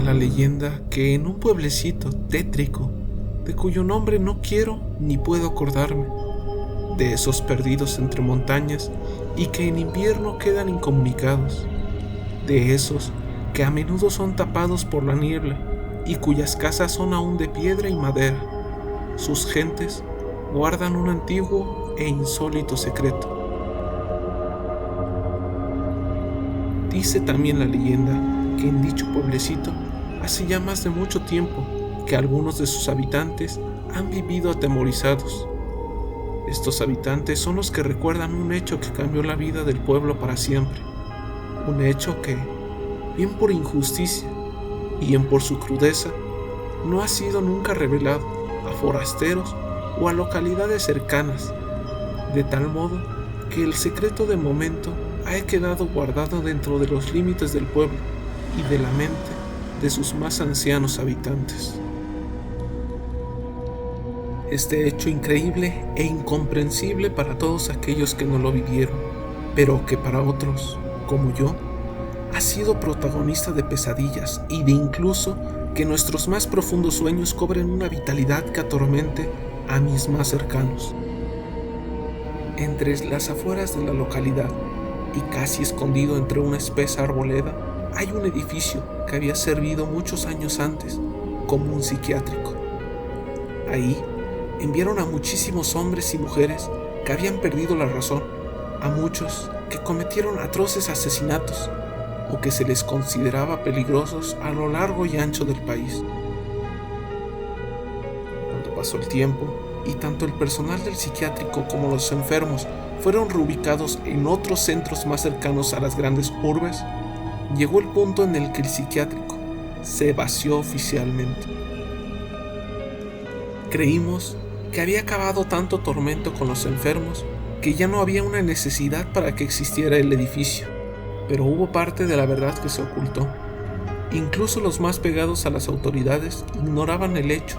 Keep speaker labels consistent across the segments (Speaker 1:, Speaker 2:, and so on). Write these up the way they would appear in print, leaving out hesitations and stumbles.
Speaker 1: la leyenda que en un pueblecito tétrico, de cuyo nombre no quiero ni puedo acordarme, de esos perdidos entre montañas y que en invierno quedan incomunicados, de esos que a menudo son tapados por la niebla y cuyas casas son aún de piedra y madera, sus gentes guardan un antiguo e insólito secreto. Dice también la leyenda que en dicho pueblecito hace ya más de mucho tiempo que algunos de sus habitantes han vivido atemorizados. Estos habitantes son los que recuerdan un hecho que cambió la vida del pueblo para siempre, un hecho que, bien por injusticia y bien por su crudeza, no ha sido nunca revelado a forasteros o a localidades cercanas, de tal modo que el secreto de momento ha quedado guardado dentro de los límites del pueblo y de la mente de sus más ancianos habitantes. Este hecho increíble e incomprensible para todos aquellos que no lo vivieron, pero que para otros, como yo, ha sido protagonista de pesadillas y de incluso que nuestros más profundos sueños cobren una vitalidad que atormente a mis más cercanos. Entre las afueras de la localidad y casi escondido entre una espesa arboleda, hay un edificio que había servido muchos años antes como un psiquiátrico. Ahí enviaron a muchísimos hombres y mujeres que habían perdido la razón, a muchos que cometieron atroces asesinatos o que se les consideraba peligrosos a lo largo y ancho del país. Cuando pasó el tiempo y tanto el personal del psiquiátrico como los enfermos fueron reubicados en otros centros más cercanos a las grandes urbes, llegó el punto en el que el psiquiátrico se vació oficialmente. Creímos que había acabado tanto tormento con los enfermos que ya no había una necesidad para que existiera el edificio, pero hubo parte de la verdad que se ocultó. Incluso los más pegados a las autoridades ignoraban el hecho,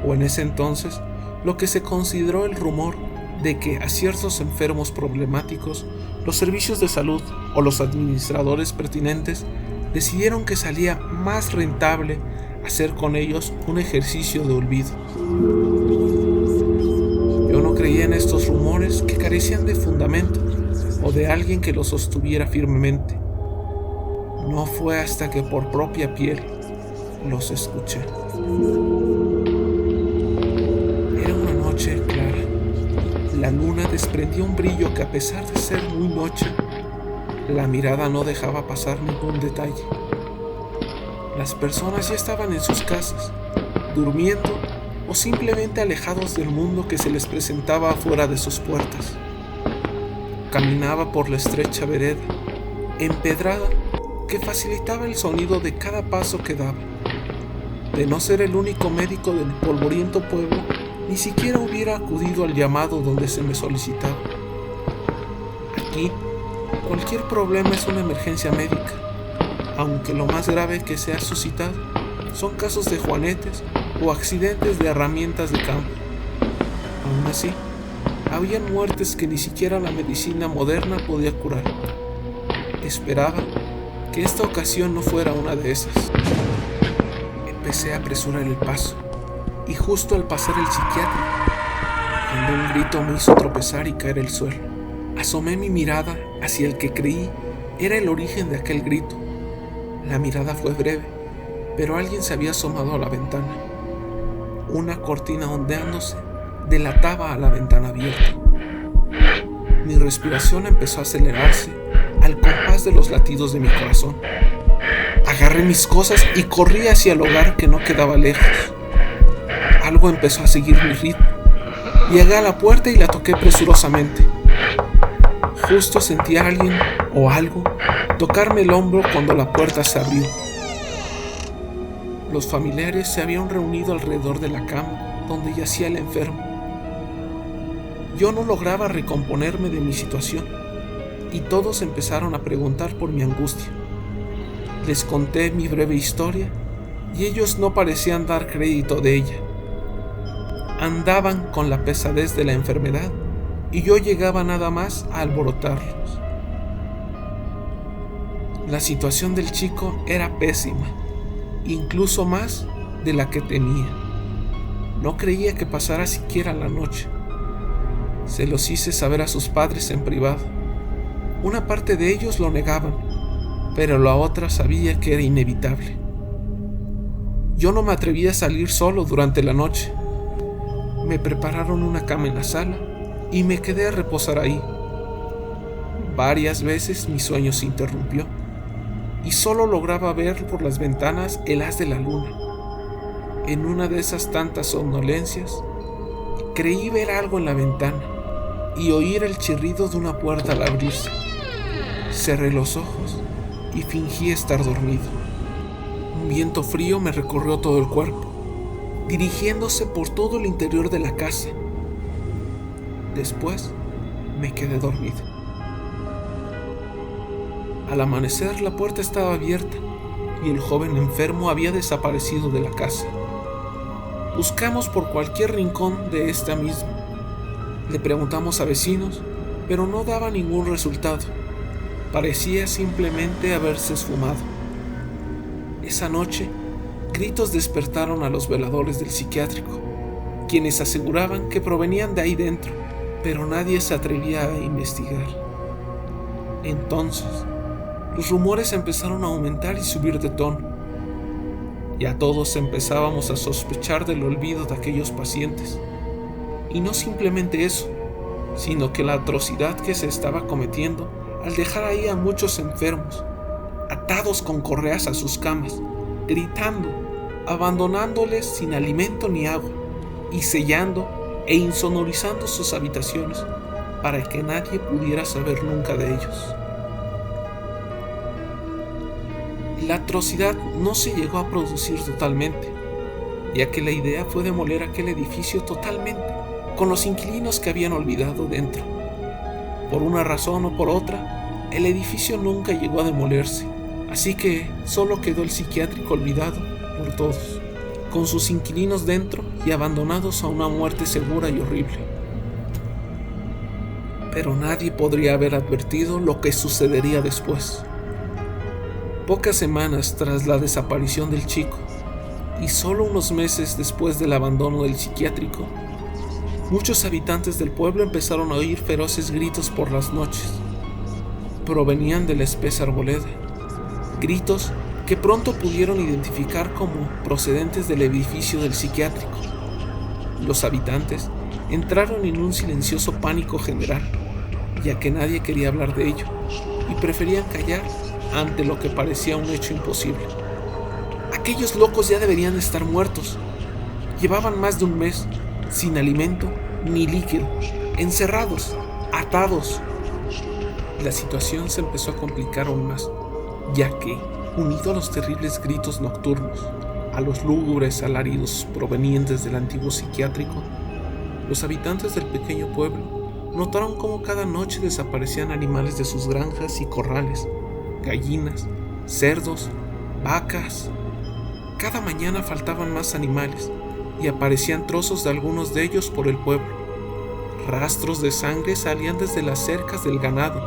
Speaker 1: o en ese entonces, lo que se consideró el rumor de que a ciertos enfermos problemáticos, los servicios de salud o los administradores pertinentes decidieron que salía más rentable hacer con ellos un ejercicio de olvido. Yo no creía en estos rumores que carecían de fundamento o de alguien que los sostuviera firmemente. No fue hasta que por propia piel los escuché. Era una noche clara. La luna desprendía un brillo que, a pesar de ser muy noche, la mirada no dejaba pasar ningún detalle. Las personas ya estaban en sus casas, durmiendo o simplemente alejados del mundo que se les presentaba afuera de sus puertas. Caminaba por la estrecha vereda, empedrada, que facilitaba el sonido de cada paso que daba. De no ser el único médico del polvoriento pueblo, ni siquiera hubiera acudido al llamado donde se me solicitaba. Aquí, cualquier problema es una emergencia médica, aunque lo más grave que se ha suscitado son casos de juanetes o accidentes de herramientas de campo. Aún así, habían muertes que ni siquiera la medicina moderna podía curar. Esperaba que esta ocasión no fuera una de esas. Empecé a apresurar el paso, y justo al pasar el psiquiátrico, cuando un grito me hizo tropezar y caer al suelo, asomé mi mirada hacia el que creí era el origen de aquel grito. La mirada fue breve, pero alguien se había asomado a la ventana. Una cortina ondeándose delataba a la ventana abierta. Mi respiración empezó a acelerarse al compás de los latidos de mi corazón. Agarré mis cosas y corrí hacia el hogar que no quedaba lejos. Algo empezó a seguir mi ritmo. Llegué a la puerta y la toqué presurosamente. Justo sentí a alguien o algo tocarme el hombro cuando la puerta se abrió. Los familiares se habían reunido alrededor de la cama donde yacía el enfermo. Yo no lograba recomponerme de mi situación y todos empezaron a preguntar por mi angustia. Les conté mi breve historia y ellos no parecían dar crédito de ella. Andaban con la pesadez de la enfermedad y yo llegaba nada más a alborotarlos. La situación del chico era pésima. incluso más de la que temía. No creía que pasara siquiera la noche. Se los hice saber a sus padres en privado. Una parte de ellos lo negaban, pero la otra sabía que era inevitable. Yo no me atrevía a salir solo durante la noche. Me prepararon una cama en la sala y me quedé a reposar ahí. Varias veces mi sueño se interrumpió y solo lograba ver por las ventanas el haz de la luna. En una de esas tantas somnolencias, creí ver algo en la ventana y oír el chirrido de una puerta al abrirse. Cerré los ojos y fingí estar dormido. Un viento frío me recorrió todo el cuerpo, dirigiéndose por todo el interior de la casa. Después me quedé dormido. Al amanecer, la puerta estaba abierta y el joven enfermo había desaparecido de la casa. Buscamos por cualquier rincón de esta misma. Le preguntamos a vecinos, pero no daba ningún resultado. Parecía simplemente haberse esfumado. Esa noche, gritos despertaron a los veladores del psiquiátrico, quienes aseguraban que provenían de ahí dentro, pero nadie se atrevía a investigar. Entonces, los rumores empezaron a aumentar y subir de tono. Ya todos empezábamos a sospechar del olvido de aquellos pacientes. Y no simplemente eso, sino que la atrocidad que se estaba cometiendo al dejar ahí a muchos enfermos, atados con correas a sus camas, gritando, abandonándoles sin alimento ni agua, y sellando e insonorizando sus habitaciones para que nadie pudiera saber nunca de ellos. La atrocidad no se llegó a producir totalmente, ya que la idea fue demoler aquel edificio totalmente, con los inquilinos que habían olvidado dentro. Por una razón o por otra, el edificio nunca llegó a demolerse, así que solo quedó el psiquiátrico olvidado por todos, con sus inquilinos dentro y abandonados a una muerte segura y horrible. Pero nadie podría haber advertido lo que sucedería después. Pocas semanas tras la desaparición del chico, y solo unos meses después del abandono del psiquiátrico, muchos habitantes del pueblo empezaron a oír feroces gritos por las noches. Provenían de la espesa arboleda, gritos que pronto pudieron identificar como procedentes del edificio del psiquiátrico. Los habitantes entraron en un silencioso pánico general, ya que nadie quería hablar de ello, y preferían callar ante lo que parecía un hecho imposible. Aquellos locos ya deberían estar muertos. Llevaban más de un mes, sin alimento ni líquido, encerrados, atados. La situación se empezó a complicar aún más, ya que, unido a los terribles gritos nocturnos, a los lúgubres alaridos provenientes del antiguo psiquiátrico, los habitantes del pequeño pueblo notaron cómo cada noche desaparecían animales de sus granjas y corrales, gallinas, cerdos, vacas. Cada mañana faltaban más animales y aparecían trozos de algunos de ellos por el pueblo. Rastros de sangre salían desde las cercas del ganado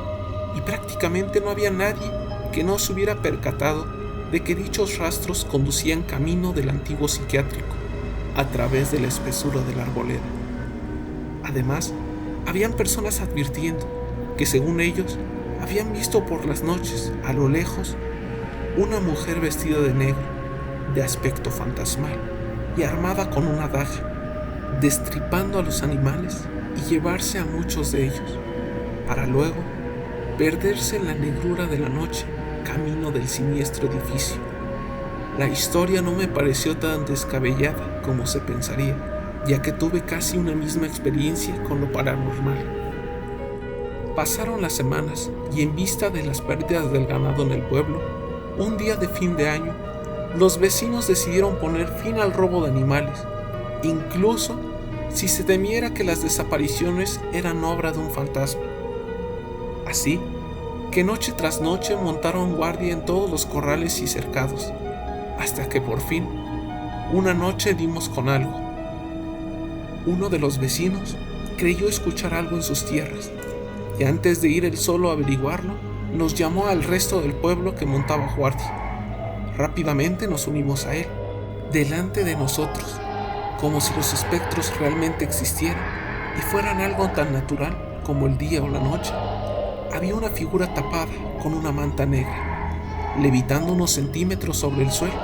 Speaker 1: y prácticamente no había nadie que no se hubiera percatado de que dichos rastros conducían camino del antiguo psiquiátrico a través de la espesura de la arboleda. Además, habían personas advirtiendo que, según ellos, habían visto por las noches, a lo lejos, una mujer vestida de negro, de aspecto fantasmal y armada con una daga, destripando a los animales y llevarse a muchos de ellos, para luego perderse en la negrura de la noche, camino del siniestro edificio. La historia no me pareció tan descabellada como se pensaría, ya que tuve casi una misma experiencia con lo paranormal. Pasaron las semanas y, en vista de las pérdidas del ganado en el pueblo, un día de fin de año, los vecinos decidieron poner fin al robo de animales, incluso si se temiera que las desapariciones eran obra de un fantasma. Así que noche tras noche montaron guardia en todos los corrales y cercados, hasta que por fin, una noche dimos con algo. Uno de los vecinos creyó escuchar algo en sus tierras, y antes de ir él solo a averiguarlo, nos llamó al resto del pueblo que montaba guardia. Rápidamente nos unimos a él, delante de nosotros, como si los espectros realmente existieran y fueran algo tan natural como el día o la noche. Había una figura tapada con una manta negra, levitando unos centímetros sobre el suelo,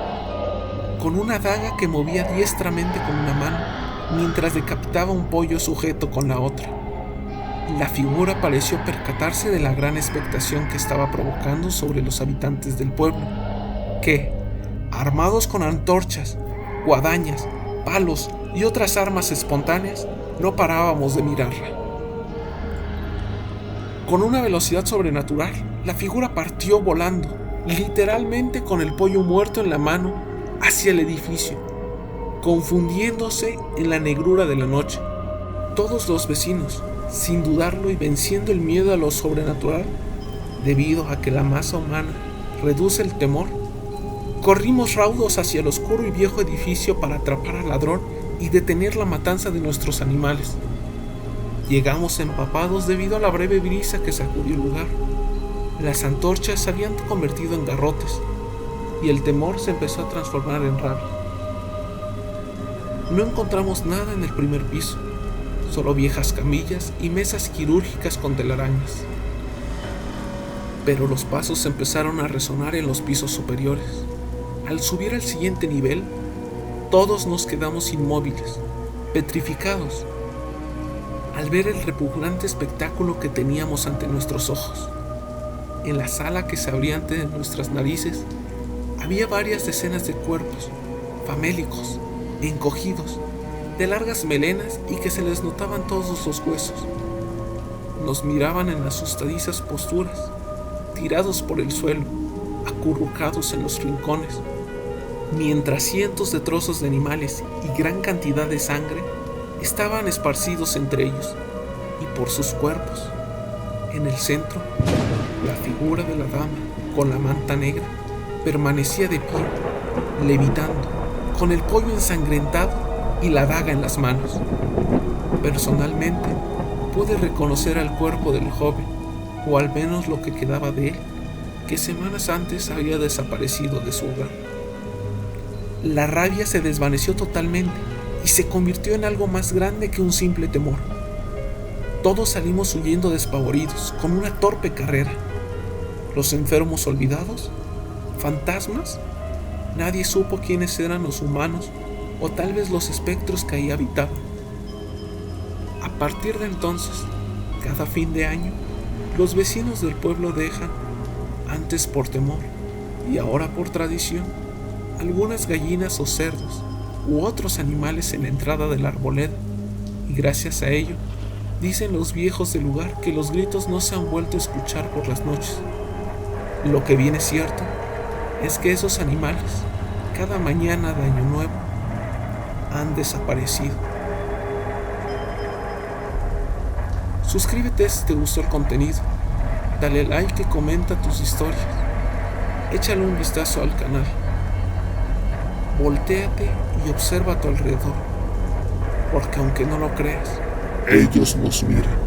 Speaker 1: con una daga que movía diestramente con una mano, mientras decapitaba un pollo sujeto con la otra. La figura pareció percatarse de la gran expectación que estaba provocando sobre los habitantes del pueblo, que, armados con antorchas, guadañas, palos y otras armas espontáneas, no parábamos de mirarla. Con una velocidad sobrenatural, la figura partió volando, literalmente con el pollo muerto en la mano, hacia el edificio, confundiéndose en la negrura de la noche. Todos los vecinos, sin dudarlo y venciendo el miedo a lo sobrenatural, debido a que la masa humana reduce el temor, corrimos raudos hacia el oscuro y viejo edificio para atrapar al ladrón y detener la matanza de nuestros animales. Llegamos empapados debido a la breve brisa que sacudió el lugar. Las antorchas se habían convertido en garrotes y el temor se empezó a transformar en rabia. No encontramos nada en el primer piso, solo viejas camillas y mesas quirúrgicas con telarañas. Pero los pasos empezaron a resonar en los pisos superiores. Al subir al siguiente nivel, todos nos quedamos inmóviles, petrificados, al ver el repugnante espectáculo que teníamos ante nuestros ojos. En la sala que se abría ante nuestras narices, había varias decenas de cuerpos, famélicos, encogidos, de largas melenas y que se les notaban todos los huesos. Nos miraban en asustadizas posturas, tirados por el suelo, acurrucados en los rincones, mientras cientos de trozos de animales y gran cantidad de sangre estaban esparcidos entre ellos y por sus cuerpos. En el centro, la figura de la dama con la manta negra permanecía de pie, levitando, con el pollo ensangrentado y la daga en las manos. Personalmente, pude reconocer al cuerpo del joven, o al menos lo que quedaba de él, que semanas antes había desaparecido de su hogar. La rabia se desvaneció totalmente y se convirtió en algo más grande que un simple temor. Todos salimos huyendo despavoridos, con una torpe carrera. ¿Los enfermos olvidados? ¿Fantasmas? Nadie supo quiénes eran los humanos o tal vez los espectros que ahí habitaban. A partir de entonces, cada fin de año, los vecinos del pueblo dejan, antes por temor y ahora por tradición, algunas gallinas o cerdos u otros animales en la entrada de la arboleda, y gracias a ello, dicen los viejos del lugar que los gritos no se han vuelto a escuchar por las noches. Lo que bien es cierto es que esos animales, cada mañana de Año Nuevo, han desaparecido. Suscríbete si te gustó el contenido, dale like y comenta tus historias, échale un vistazo al canal, voltéate y observa a tu alrededor, porque aunque no lo creas,
Speaker 2: ellos nos miran.